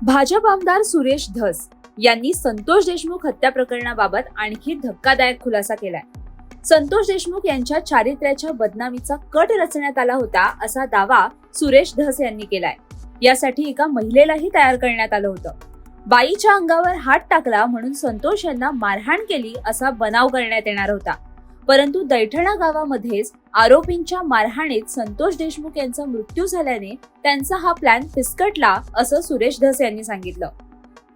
भाजप आमदार सुरेश धस यांनी संतोष देशमुख हत्या प्रकरणाबाबत आणखी धक्कादायक खुलासा केलाय. संतोष देशमुख यांच्या चारित्र्याच्या बदनामीचा कट रचण्यात आला होता असा दावा सुरेश धस यांनी केलाय. यासाठी एका महिलेलाही तयार करण्यात आलं होतं. बाईच्या अंगावर हात टाकला म्हणून संतोष यांना मारहाण केली असा बनाव करण्यात येणार होता. परंतु दैठणा गावामध्येच आरोपींच्या मारहाणीत संतोष देशमुख यांचा मृत्यू झाल्याने त्यांचा हा प्लॅन फिसकटला असं सुरेश धस यांनी सांगितलं.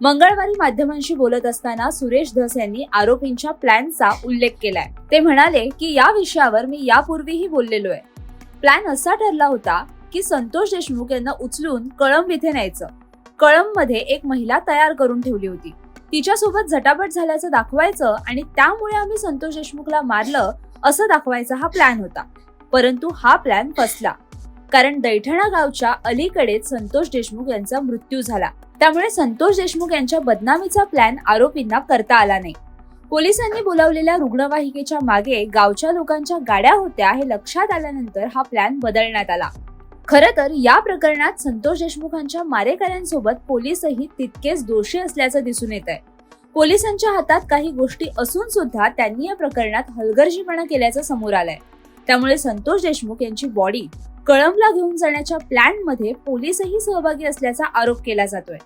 मंगळवारी माध्यमांशी बोलत असताना सुरेश धस यांनी आरोपींच्या प्लॅनचा उल्लेख केलाय. ते म्हणाले की या विषयावर मी यापूर्वीही बोललेलो आहे. प्लॅन असा ठरला होता की संतोष देशमुख यांना उचलून कळंब इथे न्यायचं. कळंबमध्ये एक महिला तयार करून ठेवली होती. तिच्यासोबत झटापट झाल्याचं दाखवायचं आणि त्यामुळे आम्ही संतोष देशमुखला मारलं असं दाखवायचा हा प्लॅन होता. परंतु हा प्लॅन फसला, कारण दैठणा गावच्या अलीकडेच संतोष देशमुख यांचा मृत्यू झाला. त्यामुळे संतोष देशमुख यांच्या बदनामीचा प्लॅन आरोपींना करता आला नाही. पोलिसांनी बोलावलेल्या रुग्णवाहिकेच्या मागे गावच्या लोकांच्या गाड्या होत्या हे लक्षात आल्यानंतर हा प्लॅन बदलण्यात आला. खरं तर या प्रकरणात संतोष देशमुखांच्या मारेकऱ्यांसोबत पोलीसही तितकेच दोषी असल्याचं दिसून येत आहे. पोलिसांच्या हातात काही गोष्टी असून सुद्धा त्यांनी या प्रकरणात हलगर्जीपणा केल्याचं समोर आलंय. त्यामुळे संतोष देशमुख यांची बॉडी कळंबला घेऊन जाण्याच्या प्लॅन मध्ये पोलीसही सहभागी असल्याचा आरोप केला जातोय.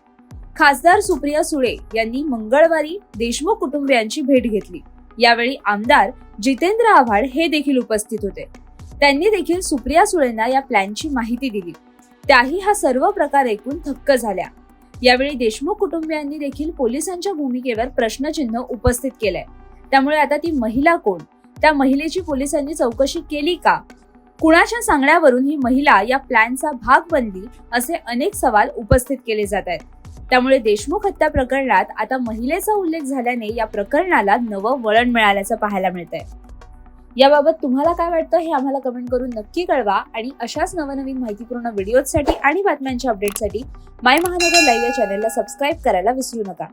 खासदार सुप्रिया सुळे यांनी मंगळवारी देशमुख कुटुंबियांची भेट घेतली. यावेळी आमदार जितेंद्र आव्हाड हे देखील उपस्थित होते. त्यांनी देखील सुप्रिया सुळेंना या प्लॅनची माहिती दिली. त्याही हा सर्व प्रकार ऐकून थक्क झाल्या. यावेळी देशमुख कुटुंबियांनी देखील पोलिसांच्या भूमिकेवर प्रश्नचिन्ह उपस्थित केलंय. त्यामुळे आता ती महिला कोण, त्या महिलेची पोलिसांनी चौकशी केली का, कुणाच्या सांगण्यावरून ही महिला या प्लॅनचा भाग बनली, असे अनेक सवाल उपस्थित केले जात आहेत. त्यामुळे देशमुख हत्या प्रकरणात आता महिलेचा उल्लेख झाल्याने या प्रकरणाला नवं वळण मिळाल्याचं पाहायला मिळतंय. याबाबत तुम्हाला काय वाटतं हे आम्हाला कमेंट करून नक्की कळवा आणि अशाच नवनवीन माहितीपूर्ण व्हिडिओसाठी आणि बातम्यांच्या अपडेटसाठी माय महानगर लाईव्ह या चॅनलला सबस्क्राईब करायला विसरू नका.